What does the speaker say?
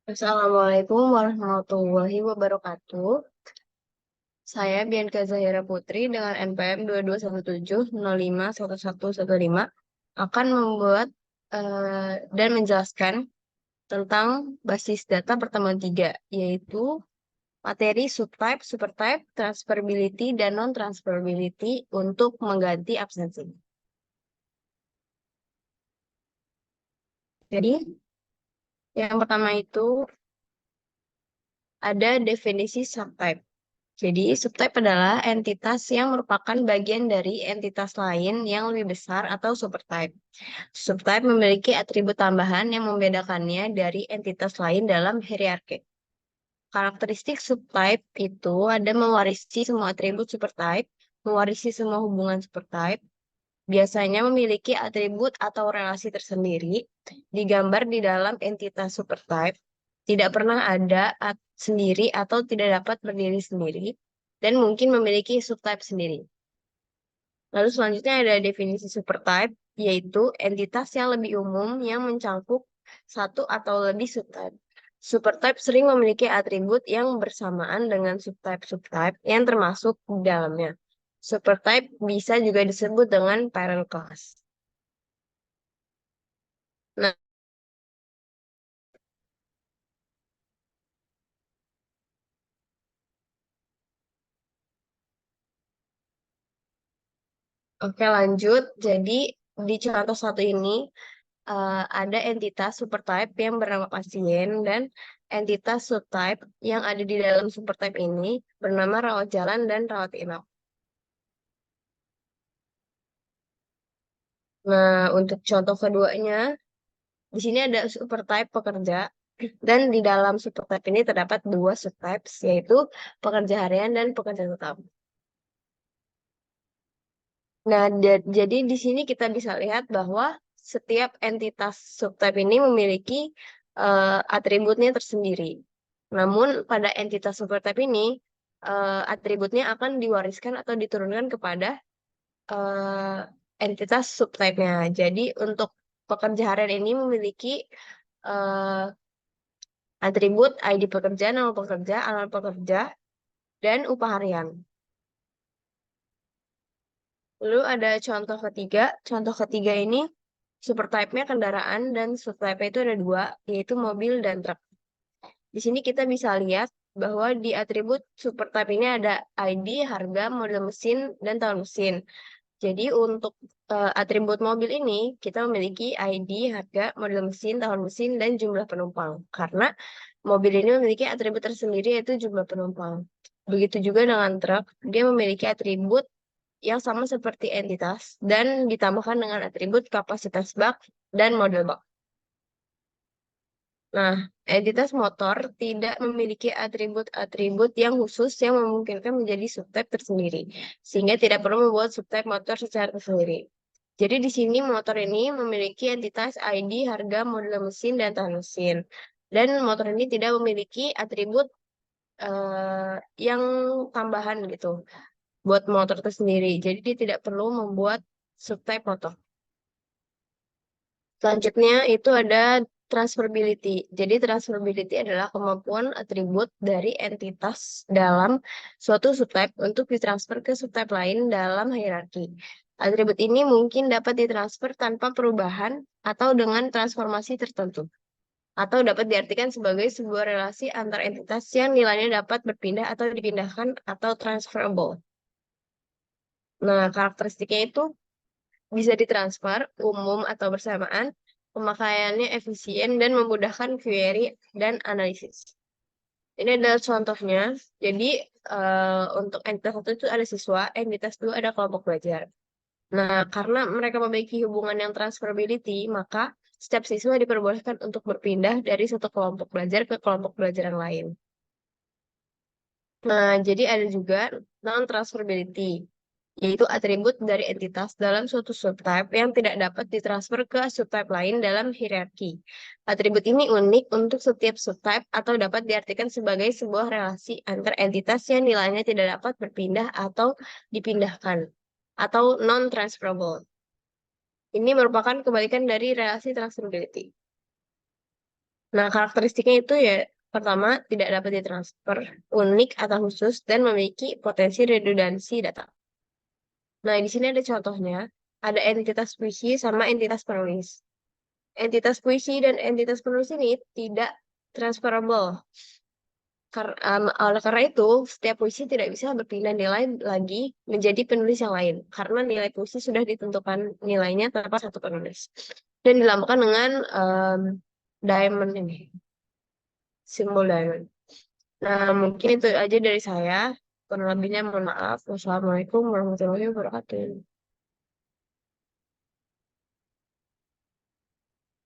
Assalamualaikum warahmatullahi wabarakatuh. Saya Bianca Zahira Putri dengan NPM 2217051115 akan membuat dan menjelaskan tentang basis data pertemuan 3, yaitu materi subtype, supertype, transferability, dan non-transferability untuk mengganti absensi. Jadi, yang pertama itu ada definisi subtype. Jadi, subtype adalah entitas yang merupakan bagian dari entitas lain yang lebih besar atau supertype. Subtype memiliki atribut tambahan yang membedakannya dari entitas lain dalam hierarki. Karakteristik subtype itu ada mewarisi semua atribut supertype, mewarisi semua hubungan supertype, biasanya memiliki atribut atau relasi tersendiri, digambar di dalam entitas supertype, tidak pernah ada sendiri atau tidak dapat berdiri sendiri, dan mungkin memiliki subtype sendiri. Lalu selanjutnya ada definisi supertype, yaitu entitas yang lebih umum yang mencakup satu atau lebih subtype. Supertype sering memiliki atribut yang bersamaan dengan subtype-subtype yang termasuk di dalamnya. Supertype bisa juga disebut dengan parent class. Nah, oke lanjut. Jadi di contoh satu ini ada entitas supertype yang bernama pasien dan entitas subtype yang ada di dalam supertype ini bernama rawat jalan dan rawat inap. Nah, untuk contoh keduanya, di sini ada supertype pekerja dan di dalam supertype ini terdapat dua subtypes yaitu pekerja harian dan pekerja tetap. Nah, jadi di sini kita bisa lihat bahwa setiap entitas subtype ini memiliki atributnya tersendiri. Namun, pada entitas subtype ini, atributnya akan diwariskan atau diturunkan kepada eh, entitas subtype-nya. Jadi, untuk pekerja harian ini memiliki eh, atribut ID pekerja, nama pekerja, alamat pekerja, dan upah harian. Lalu ada contoh ketiga. Contoh ketiga ini supertype-nya kendaraan dan subtype-nya itu ada dua, yaitu mobil dan truk. Di sini kita bisa lihat bahwa di atribut supertype ini ada ID, harga, model mesin, dan tahun mesin. Jadi untuk atribut mobil ini kita memiliki ID, harga, model mesin, tahun mesin, dan jumlah penumpang. Karena mobil ini memiliki atribut tersendiri yaitu jumlah penumpang. Begitu juga dengan truk, dia memiliki atribut yang sama seperti entitas dan ditambahkan dengan atribut kapasitas bak dan model bak. Nah, entitas motor tidak memiliki atribut-atribut yang khusus yang memungkinkan menjadi subtype tersendiri, sehingga tidak perlu membuat subtype motor secara tersendiri. Jadi di sini motor ini memiliki entitas ID, harga, model mesin, dan tahun mesin. Dan motor ini tidak memiliki atribut yang tambahan gitu buat motor tersendiri. Jadi dia tidak perlu membuat subtype motor. Selanjutnya itu ada transferability. Jadi transferability adalah kemampuan atribut dari entitas dalam suatu subtype untuk ditransfer ke subtype lain dalam hierarki. Atribut ini mungkin dapat ditransfer tanpa perubahan atau dengan transformasi tertentu. Atau dapat diartikan sebagai sebuah relasi antar entitas yang nilainya dapat berpindah atau dipindahkan atau transferable. Nah, karakteristiknya itu bisa ditransfer, umum atau bersamaan, pemakaiannya efisien dan memudahkan query dan analisis. Ini adalah contohnya. Jadi untuk entitas satu itu ada siswa, entitas dua ada kelompok belajar. Nah, karena mereka memiliki hubungan yang transferability, maka setiap siswa diperbolehkan untuk berpindah dari satu kelompok belajar ke kelompok belajar yang lain. Nah, jadi ada juga non-transferability, yaitu atribut dari entitas dalam suatu subtype yang tidak dapat ditransfer ke subtype lain dalam hierarki. Atribut ini unik untuk setiap subtype atau dapat diartikan sebagai sebuah relasi antar entitas yang nilainya tidak dapat berpindah atau dipindahkan, atau non-transferable. Ini merupakan kebalikan dari relasi transferability. Nah, karakteristiknya itu ya, pertama, tidak dapat ditransfer, unik atau khusus, dan memiliki potensi redundansi data. Nah, di sini ada contohnya, ada entitas puisi sama entitas penulis. Entitas puisi dan entitas penulis ini tidak transferable. Oleh karena itu, setiap puisi tidak bisa berpindah nilai lagi menjadi penulis yang lain, karena nilai puisi sudah ditentukan nilainya tanpa satu penulis. Dan dilambangkan dengan diamond ini, simbol diamond. Nah, mungkin itu aja dari saya. Kurang lebihnya mohon maaf. Wassalamualaikum warahmatullahi wabarakatuh.